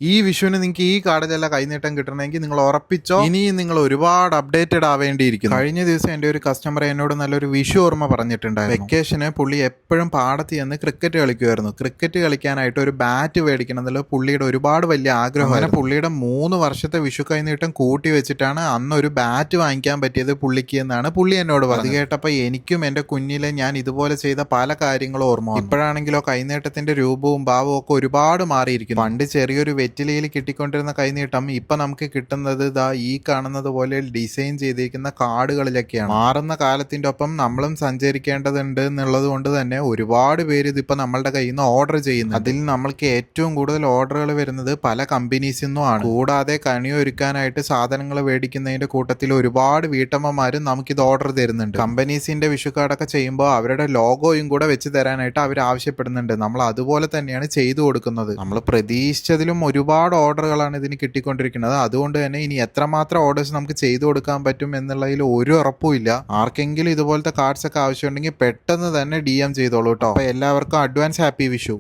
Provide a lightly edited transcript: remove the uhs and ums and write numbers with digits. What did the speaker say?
ഈ വിഷുവിന് നിങ്ങൾക്ക് ഈ കാർഡിലെല്ലാം കൈനീട്ടം കിട്ടണമെങ്കിൽ നിങ്ങൾ ഉറപ്പിച്ചോ, ഇനിയും നിങ്ങൾ ഒരുപാട് അപ്ഡേറ്റഡ് ആവേണ്ടിയിരിക്കുന്നു. കഴിഞ്ഞ ദിവസം എൻ്റെ ഒരു കസ്റ്റമർ എന്നോട് നല്ലൊരു വിഷു ഓർമ്മ പറഞ്ഞിട്ടുണ്ടായിരുന്നു. വെക്കേഷന് പുള്ളി എപ്പോഴും പാടത്ത് ചെന്ന് ക്രിക്കറ്റ് കളിക്കുമായിരുന്നു. ക്രിക്കറ്റ് കളിക്കാനായിട്ട് ഒരു ബാറ്റ് മേടിക്കണം എന്നുള്ള പുള്ളിയുടെ ഒരുപാട് വലിയ ആഗ്രഹം. അങ്ങനെ പുള്ളിയുടെ 3 വർഷത്തെ വിഷു കൈനീട്ടം കൂട്ടി വെച്ചിട്ടാണ് അന്ന് ഒരു ബാറ്റ് വാങ്ങിക്കാൻ പറ്റിയത് പുള്ളിക്ക് എന്നാണ് പുള്ളി എന്നോട് പറഞ്ഞത്. അത് കേട്ടപ്പോൾ എനിക്കും എൻ്റെ കുഞ്ഞിലെ ഞാൻ ഇതുപോലെ ചെയ്ത പല കാര്യങ്ങളും ഓർമ്മ വന്നു. ഇപ്പോഴാണെങ്കിലോ കൈനീട്ടത്തിന്റെ രൂപവും ഭാവവും ഒക്കെ ഒരുപാട് മാറിയിരിക്കുന്നു. പണ്ട് ചെറിയൊരു വെറ്റിലയിൽ കിട്ടിക്കൊണ്ടിരുന്ന കൈനീട്ടം ഇപ്പൊ നമുക്ക് കിട്ടുന്നത് ഇതാ ഈ കാണുന്നത് പോലെ ഡിസൈൻ ചെയ്തിരിക്കുന്ന കാർഡുകളിലൊക്കെയാണ്. മാറുന്ന കാലത്തിന്റെ ഒപ്പം നമ്മളും സഞ്ചരിക്കേണ്ടതുണ്ട് എന്നുള്ളത് കൊണ്ട് തന്നെ ഒരുപാട് പേര് ഇതിപ്പോ നമ്മളുടെ കയ്യിൽ നിന്ന് ഓർഡർ ചെയ്യുന്നു. അതിൽ നമ്മൾക്ക് ഏറ്റവും കൂടുതൽ ഓർഡറുകൾ വരുന്നത് പല കമ്പനീസിൽ നിന്നുമാണ്. കൂടാതെ കണിയൊരുക്കാനായിട്ട് സാധനങ്ങൾ മേടിക്കുന്നതിന്റെ കൂട്ടത്തിൽ ഒരുപാട് വീട്ടമ്മമാരും നമുക്കിത് ഓർഡർ തരുന്നുണ്ട്. കമ്പനീസിന്റെ വിഷു കാർഡൊക്കെ ചെയ്യുമ്പോൾ അവരുടെ ലോഗോയും കൂടെ വെച്ച് തരാനായിട്ട് അവർ ആവശ്യപ്പെടുന്നുണ്ട്. നമ്മൾ അതുപോലെ തന്നെയാണ് ചെയ്തു കൊടുക്കുന്നത്. നമ്മൾ പ്രതീക്ഷിച്ചതിലും ഒരുപാട് ഓർഡറുകളാണ് ഇതിന് കിട്ടിക്കൊണ്ടിരിക്കുന്നത്. അതുകൊണ്ട് തന്നെ ഇനി എത്രമാത്രം ഓർഡേഴ്സ് നമുക്ക് ചെയ്തു കൊടുക്കാൻ പറ്റും എന്നുള്ളതിൽ ഒരു ഉറപ്പുമില്ല. ആർക്കെങ്കിലും ഇതുപോലത്തെ കാർഡ്സ് ഒക്കെ ആവശ്യമുണ്ടെങ്കിൽ പെട്ടെന്ന് തന്നെ DM ചെയ്തോളൂ കേട്ടോ. അപ്പോൾ എല്ലാവർക്കും അഡ്വാൻസ് ഹാപ്പി വിഷു.